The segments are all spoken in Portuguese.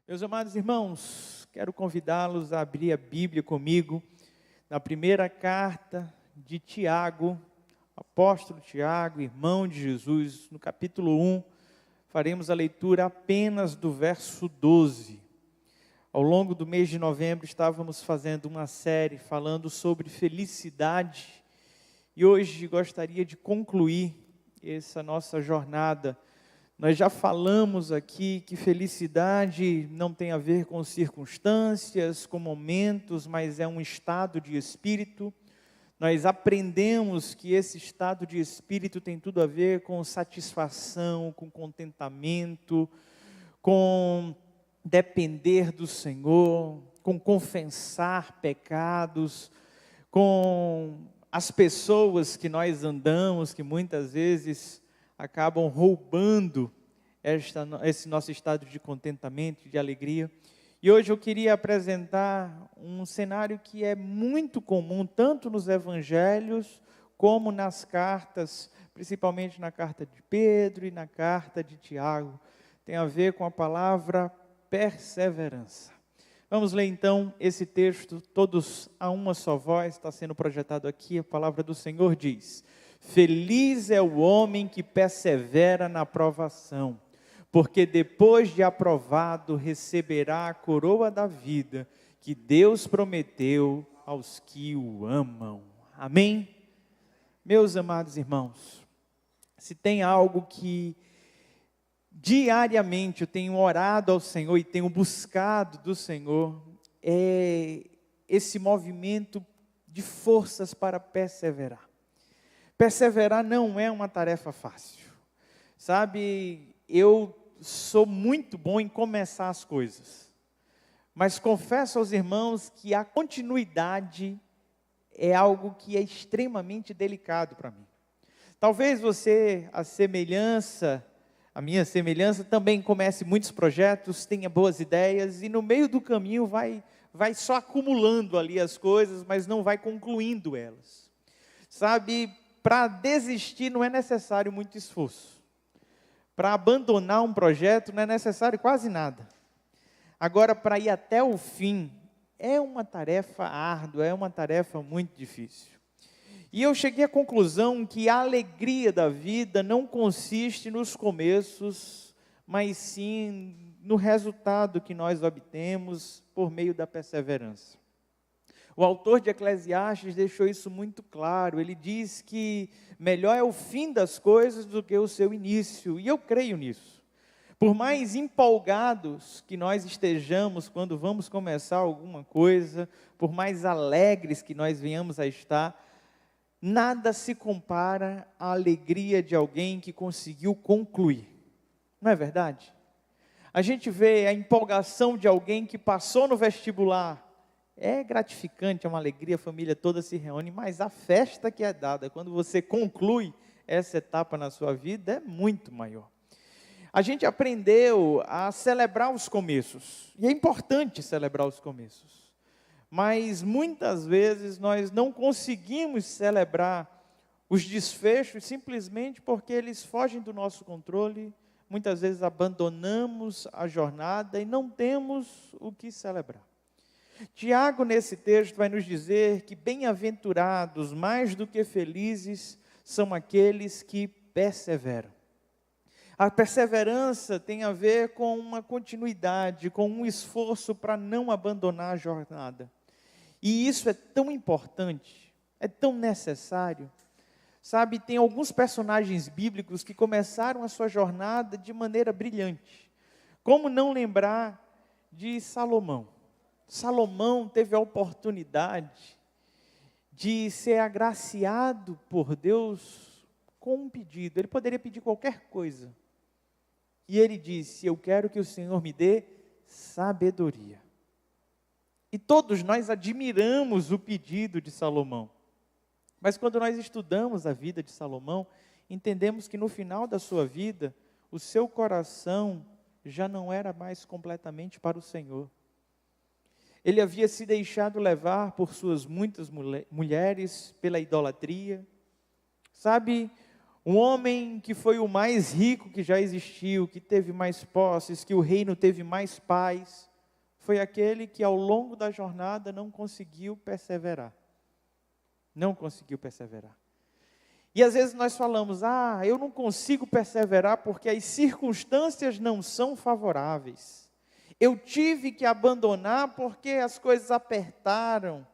Meus amados irmãos, quero convidá-los a abrir a Bíblia comigo, na primeira carta de Tiago, apóstolo Tiago, irmão de Jesus, no capítulo 1, faremos a leitura apenas do verso 12. Ao longo do mês de novembro estávamos fazendo uma série falando sobre felicidade, e hoje gostaria de concluir essa nossa jornada. Nós já falamos aqui que felicidade não tem a ver com circunstâncias, com momentos, mas é um estado de espírito. Nós aprendemos que esse estado de espírito tem tudo a ver com satisfação, com contentamento, com depender do Senhor, com confessar pecados, com as pessoas que nós andamos, que muitas vezes acabam roubando esse nosso estado de contentamento, de alegria. E hoje eu queria apresentar um cenário que é muito comum, tanto nos evangelhos, como nas cartas, principalmente na carta de Pedro e na carta de Tiago. Tem a ver com a palavra perseverança. Vamos ler então esse texto, todos a uma só voz, está sendo projetado aqui, a palavra do Senhor diz: Feliz é o homem que persevera na provação, porque depois de aprovado receberá a coroa da vida que Deus prometeu aos que o amam. Amém? Meus amados irmãos, se tem algo que diariamente eu tenho orado ao Senhor e tenho buscado do Senhor, é esse movimento de forças para perseverar. Perseverar não é uma tarefa fácil, sabe? Eu sou muito bom em começar as coisas, mas confesso aos irmãos que a continuidade é algo que é extremamente delicado para mim. Talvez você, a minha semelhança, também comece muitos projetos, tenha boas ideias e no meio do caminho vai só acumulando ali as coisas, mas não vai concluindo elas. Sabe, para desistir não é necessário muito esforço. Para abandonar um projeto não é necessário quase nada. Agora, para ir até o fim, é uma tarefa árdua, é uma tarefa muito difícil. E eu cheguei à conclusão que a alegria da vida não consiste nos começos, mas sim no resultado que nós obtemos por meio da perseverança. O autor de Eclesiastes deixou isso muito claro. Ele diz que melhor é o fim das coisas do que o seu início. E eu creio nisso. Por mais empolgados que nós estejamos quando vamos começar alguma coisa, por mais alegres que nós venhamos a estar, nada se compara à alegria de alguém que conseguiu concluir. Não é verdade? A gente vê a empolgação de alguém que passou no vestibular. É gratificante, é uma alegria, a família toda se reúne, mas a festa que é dada quando você conclui essa etapa na sua vida é muito maior. A gente aprendeu a celebrar os começos, e é importante celebrar os começos, mas muitas vezes nós não conseguimos celebrar os desfechos simplesmente porque eles fogem do nosso controle. Muitas vezes abandonamos a jornada e não temos o que celebrar. Tiago, nesse texto, vai nos dizer que bem-aventurados, mais do que felizes, são aqueles que perseveram. A perseverança tem a ver com uma continuidade, com um esforço para não abandonar a jornada. E isso é tão importante, é tão necessário. Sabe, tem alguns personagens bíblicos que começaram a sua jornada de maneira brilhante. Como não lembrar de Salomão? Salomão teve a oportunidade de ser agraciado por Deus com um pedido. Ele poderia pedir qualquer coisa. E ele disse: eu quero que o Senhor me dê sabedoria. E todos nós admiramos o pedido de Salomão. Mas quando nós estudamos a vida de Salomão, entendemos que no final da sua vida, o seu coração já não era mais completamente para o Senhor. Ele havia se deixado levar por suas muitas mulheres, pela idolatria. Sabe, Um homem que foi o mais rico que já existiu, que teve mais posses, que o reino teve mais paz, foi aquele que ao longo da jornada não conseguiu perseverar. Não conseguiu perseverar. E às vezes nós falamos, eu não consigo perseverar porque as circunstâncias não são favoráveis. Eu tive que abandonar porque as coisas apertaram.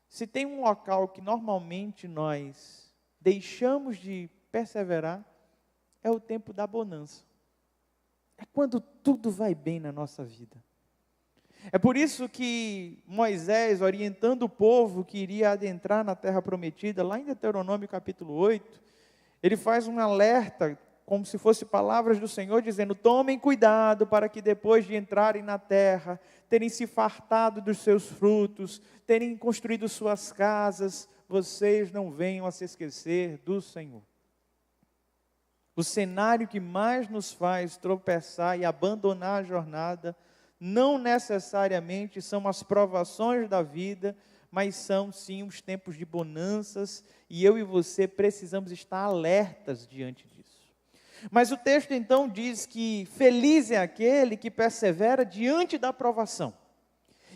Se tem um local que normalmente nós deixamos de perseverar, é o tempo da bonança. É quando tudo vai bem na nossa vida. É por isso que Moisés, orientando o povo que iria adentrar na terra prometida, lá em Deuteronômio capítulo 8, ele faz um alerta, como se fosse palavras do Senhor, dizendo, tomem cuidado para que depois de entrarem na terra, terem se fartado dos seus frutos, terem construído suas casas, vocês não venham a se esquecer do Senhor. O cenário que mais nos faz tropeçar e abandonar a jornada, não necessariamente são as provações da vida, mas são sim os tempos de bonanças, e eu e você precisamos estar alertas diante disso. Mas o texto então diz que feliz é aquele que persevera diante da provação.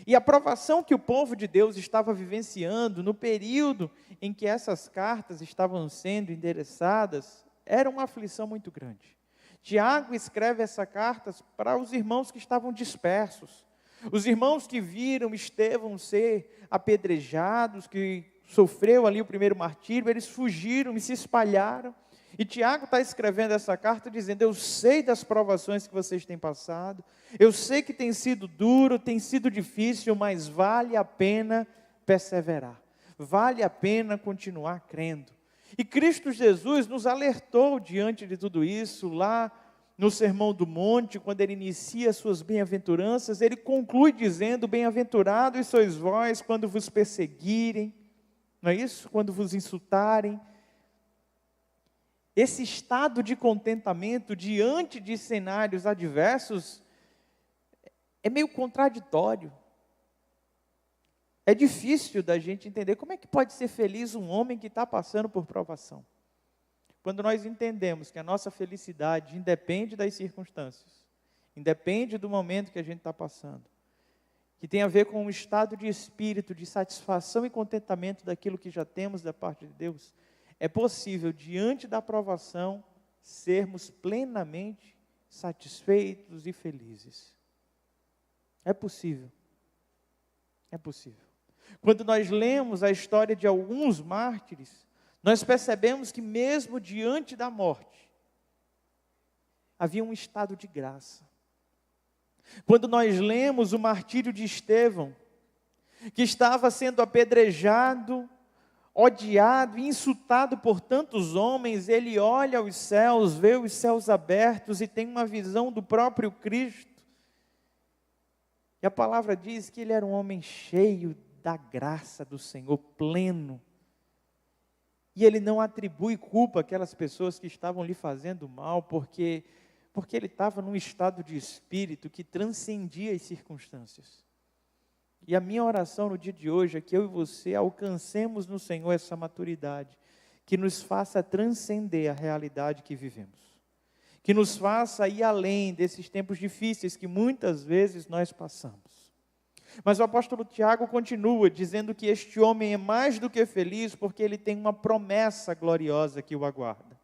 E a provação que o povo de Deus estava vivenciando no período em que essas cartas estavam sendo endereçadas, era uma aflição muito grande. Tiago escreve essa carta para os irmãos que estavam dispersos. Os irmãos que viram Estevão ser apedrejados, que sofreu ali o primeiro martírio, eles fugiram e se espalharam. E Tiago está escrevendo essa carta dizendo, eu sei das provações que vocês têm passado, eu sei que tem sido duro, tem sido difícil, mas vale a pena perseverar, vale a pena continuar crendo. E Cristo Jesus nos alertou diante de tudo isso, lá no Sermão do Monte, quando ele inicia suas bem-aventuranças, ele conclui dizendo, bem-aventurados sois vós quando vos perseguirem, não é isso? Quando vos insultarem. Esse estado de contentamento diante de cenários adversos é meio contraditório. É difícil da gente entender como é que pode ser feliz um homem que está passando por provação. Quando nós entendemos que a nossa felicidade independe das circunstâncias, independe do momento que a gente está passando, que tem a ver com um estado de espírito, de satisfação e contentamento daquilo que já temos da parte de Deus, é possível, diante da provação, sermos plenamente satisfeitos e felizes. É possível. É possível. Quando nós lemos a história de alguns mártires, nós percebemos que mesmo diante da morte, havia um estado de graça. Quando nós lemos o martírio de Estevão, que estava sendo apedrejado, odiado, insultado por tantos homens, ele olha aos céus, vê os céus abertos e tem uma visão do próprio Cristo. E a palavra diz que ele era um homem cheio da graça do Senhor, pleno. E ele não atribui culpa àquelas pessoas que estavam lhe fazendo mal, porque ele estava num estado de espírito que transcendia as circunstâncias. E a minha oração no dia de hoje é que eu e você alcancemos no Senhor essa maturidade, que nos faça transcender a realidade que vivemos, que nos faça ir além desses tempos difíceis que muitas vezes nós passamos. Mas o apóstolo Tiago continua dizendo que este homem é mais do que feliz porque ele tem uma promessa gloriosa que o aguarda.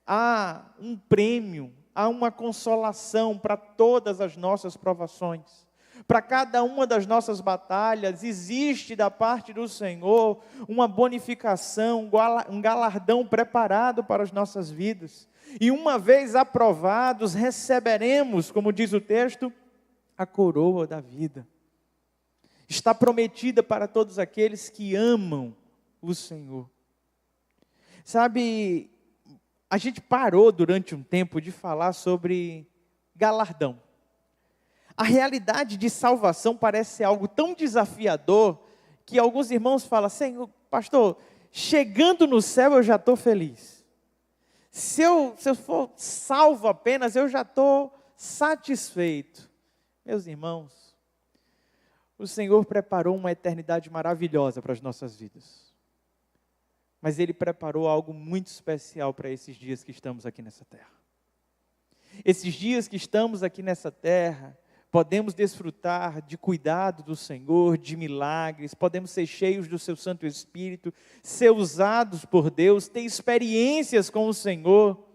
Há um prêmio, há uma consolação para todas as nossas provações. Para cada uma das nossas batalhas, existe da parte do Senhor uma bonificação, um galardão preparado para as nossas vidas. E uma vez aprovados, receberemos, como diz o texto, a coroa da vida. Está prometida para todos aqueles que amam o Senhor. Sabe, a gente parou durante um tempo de falar sobre galardão. A realidade de salvação parece ser algo tão desafiador que alguns irmãos falam, Senhor, pastor, chegando no céu eu já estou feliz. Se eu for salvo apenas, eu já estou satisfeito. Meus irmãos, o Senhor preparou uma eternidade maravilhosa para as nossas vidas. mas Ele preparou algo muito especial para esses dias que estamos aqui nessa terra. Esses dias que estamos aqui nessa terra, podemos desfrutar de cuidado do Senhor, de milagres, podemos ser cheios do seu Santo Espírito, ser usados por Deus, ter experiências com o Senhor,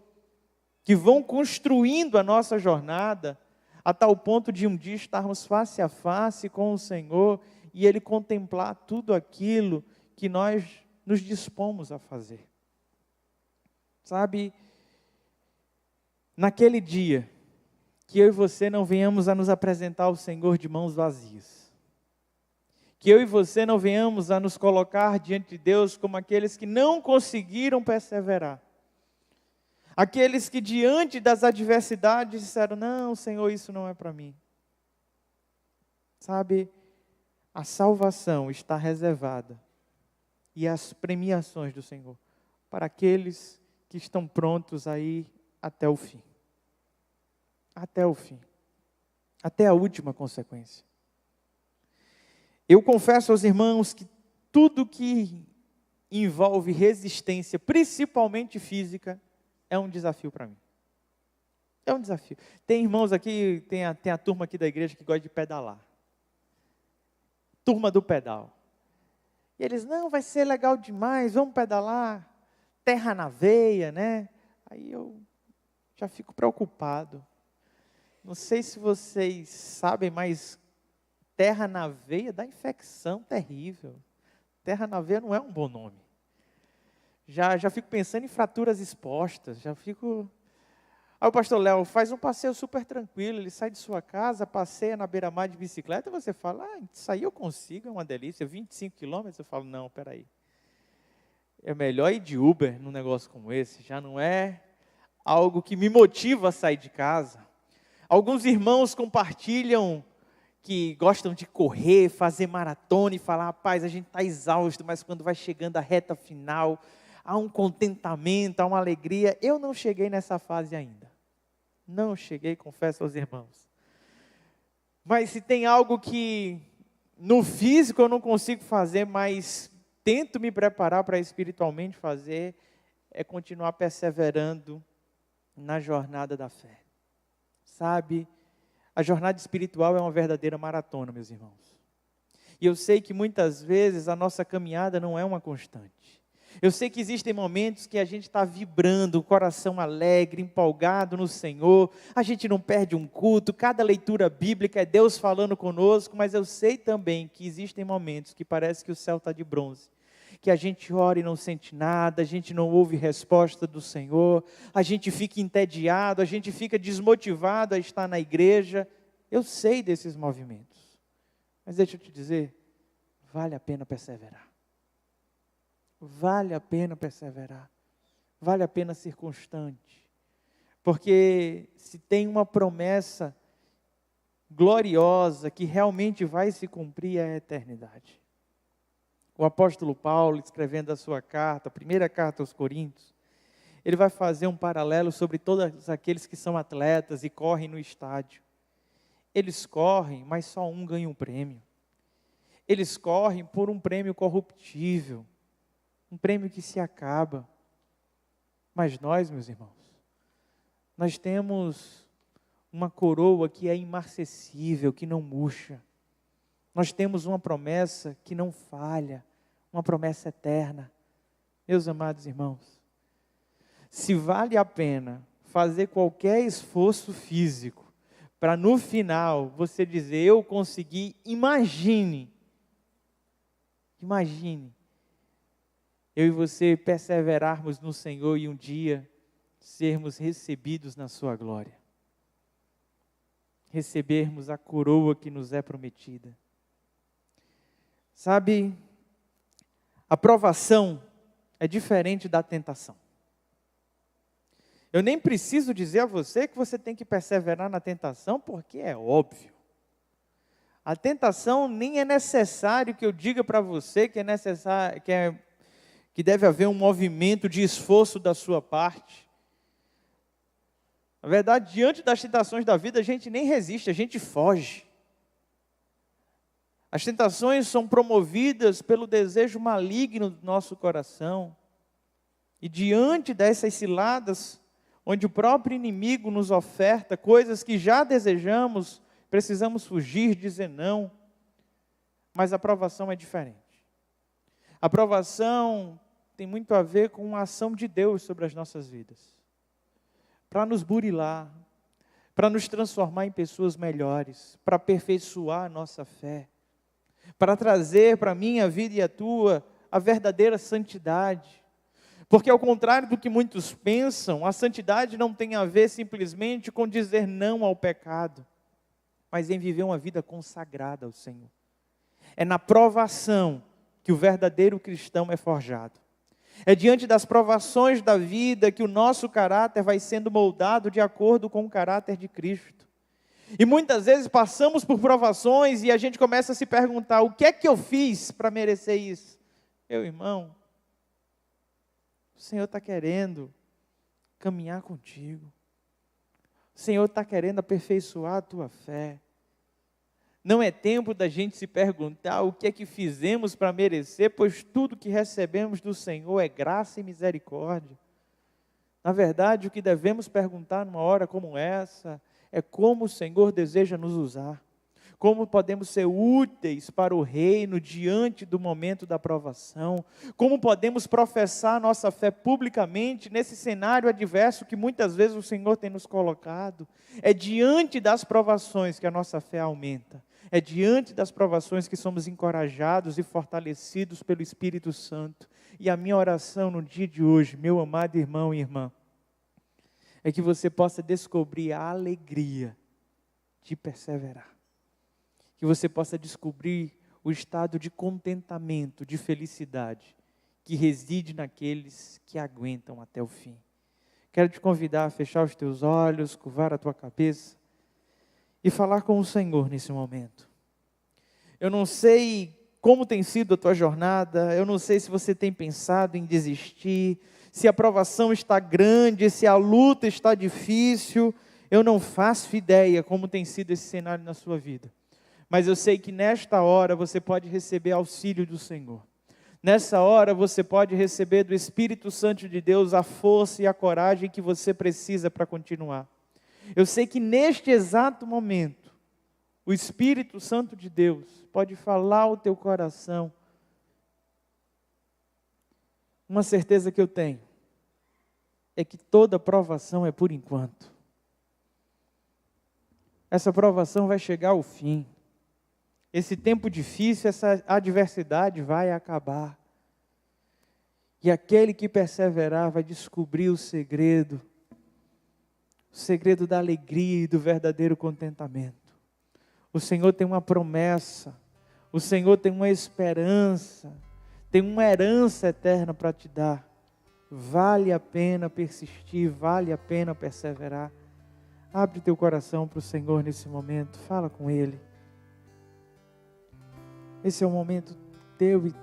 que vão construindo a nossa jornada, a tal ponto de um dia estarmos face a face com o Senhor, e Ele contemplar tudo aquilo que nós nos dispomos a fazer. Sabe, naquele dia, que eu e você não venhamos a nos apresentar ao Senhor de mãos vazias. Que eu e você não venhamos a nos colocar diante de Deus como aqueles que não conseguiram perseverar. Aqueles que diante das adversidades disseram, não, Senhor, isso não é para mim. Sabe, a salvação está reservada e as premiações do Senhor para aqueles que estão prontos a ir até o fim. Até o fim. Até a última consequência. Eu confesso aos irmãos que tudo que envolve resistência, principalmente física, é um desafio para mim. É um desafio. Tem irmãos aqui, tem a turma aqui da igreja que gosta de pedalar. Turma do pedal. E eles, não, vai ser legal demais, vamos pedalar. Terra na veia, né? Aí eu já fico preocupado. Não sei se vocês sabem, mas terra na veia dá infecção terrível. Terra na veia não é um bom nome. Já fico pensando em fraturas expostas, já fico... Aí o pastor Léo faz um passeio super tranquilo, ele sai de sua casa, passeia na beira-mar de bicicleta, e você fala, isso aí eu consigo, é uma delícia, 25 quilômetros, eu falo, não, peraí. É melhor ir de Uber num negócio como esse, já não é algo que me motiva a sair de casa. Alguns irmãos compartilham que gostam de correr, fazer maratona e falar, rapaz, a gente está exausto, mas quando vai chegando a reta final, há um contentamento, há uma alegria. Eu não cheguei nessa fase ainda. Não cheguei, confesso aos irmãos. Mas se tem algo que no físico eu não consigo fazer, mas tento me preparar para espiritualmente fazer, é continuar perseverando na jornada da fé. Sabe, a jornada espiritual é uma verdadeira maratona, meus irmãos. E eu sei que muitas vezes a nossa caminhada não é uma constante. Eu sei que existem momentos que a gente está vibrando, o coração alegre, empolgado no Senhor. A gente não perde um culto, cada leitura bíblica é Deus falando conosco, mas eu sei também que existem momentos que parece que o céu está de bronze. Que a gente ora e não sente nada, a gente não ouve resposta do Senhor, a gente fica entediado, a gente fica desmotivado a estar na igreja. Eu sei desses movimentos, mas deixa eu te dizer, vale a pena perseverar. Vale a pena perseverar, vale a pena ser constante, porque se tem uma promessa gloriosa que realmente vai se cumprir, é a eternidade. O apóstolo Paulo, escrevendo a sua carta, a primeira carta aos Coríntios, ele vai fazer um paralelo sobre todos aqueles que são atletas e correm no estádio. Eles correm, mas só um ganha um prêmio. Eles correm por um prêmio corruptível, um prêmio que se acaba. Mas nós, meus irmãos, nós temos uma coroa que é imarcessível, que não murcha. Nós temos uma promessa que não falha, uma promessa eterna. Meus amados irmãos, se vale a pena fazer qualquer esforço físico para no final você dizer, eu consegui, imagine, eu e você perseverarmos no Senhor e um dia sermos recebidos na sua glória. Recebermos a coroa que nos é prometida. Sabe, a provação é diferente da tentação. Eu nem preciso dizer a você que você tem que perseverar na tentação, porque é óbvio. A tentação nem é necessário que eu diga para você que é necessário, que deve haver um movimento de esforço da sua parte. Na verdade, diante das tentações da vida, a gente nem resiste, a gente foge. As tentações são promovidas pelo desejo maligno do nosso coração. E diante dessas ciladas, onde o próprio inimigo nos oferta coisas que já desejamos, precisamos fugir, dizer não. Mas a provação é diferente. A provação tem muito a ver com a ação de Deus sobre as nossas vidas. Para nos burilar, para nos transformar em pessoas melhores, para aperfeiçoar a nossa fé, para trazer para a minha vida e a tua a verdadeira santidade. Porque ao contrário do que muitos pensam, a santidade não tem a ver simplesmente com dizer não ao pecado, mas em viver uma vida consagrada ao Senhor. É na provação que o verdadeiro cristão é forjado. É diante das provações da vida que o nosso caráter vai sendo moldado de acordo com o caráter de Cristo. E muitas vezes passamos por provações e a gente começa a se perguntar: o que é que eu fiz para merecer isso? Meu irmão, o Senhor está querendo caminhar contigo. O Senhor está querendo aperfeiçoar a tua fé. Não é tempo da gente se perguntar o que é que fizemos para merecer, pois tudo que recebemos do Senhor é graça e misericórdia. Na verdade, o que devemos perguntar numa hora como essa é como o Senhor deseja nos usar. Como podemos ser úteis para o reino diante do momento da provação. Como podemos professar nossa fé publicamente nesse cenário adverso que muitas vezes o Senhor tem nos colocado. É diante das provações que a nossa fé aumenta. É diante das provações que somos encorajados e fortalecidos pelo Espírito Santo. E a minha oração no dia de hoje, meu amado irmão e irmã, é que você possa descobrir a alegria de perseverar. Que você possa descobrir o estado de contentamento, de felicidade, que reside naqueles que aguentam até o fim. Quero te convidar a fechar os teus olhos, curvar a tua cabeça e falar com o Senhor nesse momento. Eu não sei como tem sido a tua jornada, eu não sei se você tem pensado em desistir, se a provação está grande, se a luta está difícil, eu não faço ideia como tem sido esse cenário na sua vida. Mas eu sei que nesta hora você pode receber auxílio do Senhor. Nessa hora você pode receber do Espírito Santo de Deus a força e a coragem que você precisa para continuar. Eu sei que neste exato momento, o Espírito Santo de Deus pode falar ao teu coração. Uma certeza que eu tenho é que toda provação é por enquanto. Essa provação vai chegar ao fim. Esse tempo difícil, essa adversidade vai acabar. E aquele que perseverar vai descobrir o segredo da alegria e do verdadeiro contentamento. O Senhor tem uma promessa, o Senhor tem uma esperança, tem uma herança eterna para te dar. Vale a pena persistir, vale a pena perseverar. Abre teu coração para o Senhor nesse momento, fala com Ele. Esse é o momento teu e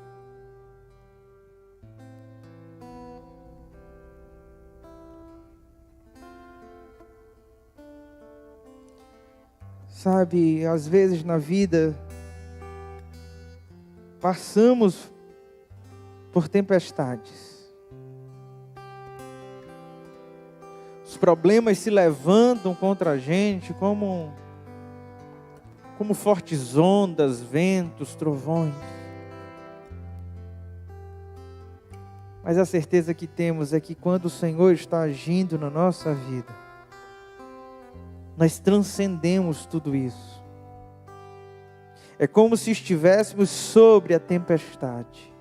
sabe, às vezes na vida passamos por tempestades. Os problemas se levantam contra a gente como fortes ondas, ventos, trovões. Mas a certeza que temos é que quando o Senhor está agindo na nossa vida, nós transcendemos tudo isso. É como se estivéssemos sobre a tempestade.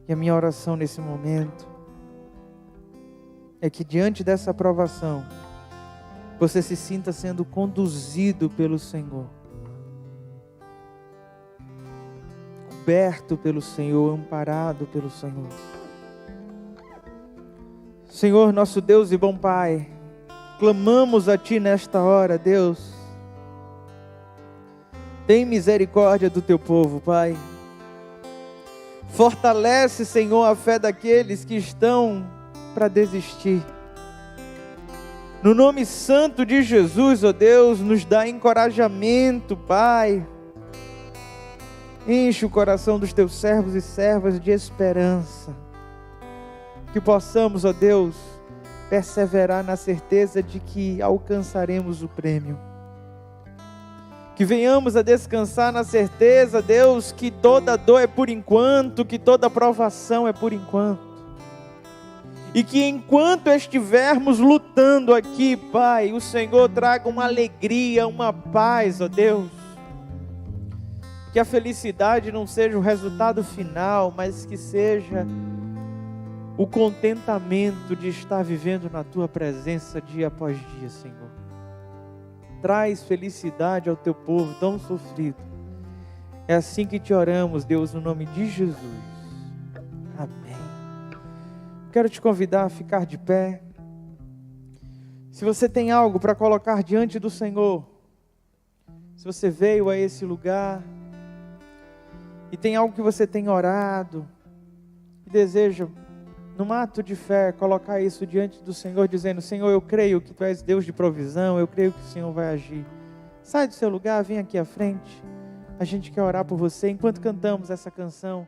E a minha oração nesse momento é que diante dessa provação, você se sinta sendo conduzido pelo Senhor, coberto pelo Senhor, amparado pelo Senhor. Senhor, nosso Deus e bom Pai, clamamos a Ti nesta hora, Deus. Tem misericórdia do Teu povo, Pai. Fortalece, Senhor, a fé daqueles que estão para desistir. No nome santo de Jesus, ó Deus, nos dá encorajamento, Pai. Enche o coração dos teus servos e servas de esperança. Que possamos, ó Deus, perseverar na certeza de que alcançaremos o prêmio. Que venhamos a descansar na certeza, Deus, que toda dor é por enquanto, que toda provação é por enquanto. E que enquanto estivermos lutando aqui, Pai, o Senhor traga uma alegria, uma paz, ó Deus. Que a felicidade não seja o resultado final, mas que seja o contentamento de estar vivendo na Tua presença dia após dia, Senhor. Traz felicidade ao Teu povo tão sofrido. É assim que te oramos, Deus, no nome de Jesus. Amém. Quero te convidar a ficar de pé. Se você tem algo para colocar diante do Senhor, se você veio a esse lugar e tem algo que você tem orado e deseja, num ato de fé, colocar isso diante do Senhor, dizendo: Senhor, eu creio que Tu és Deus de provisão, eu creio que o Senhor vai agir. Sai do seu lugar, vem aqui à frente. A gente quer orar por você enquanto cantamos essa canção.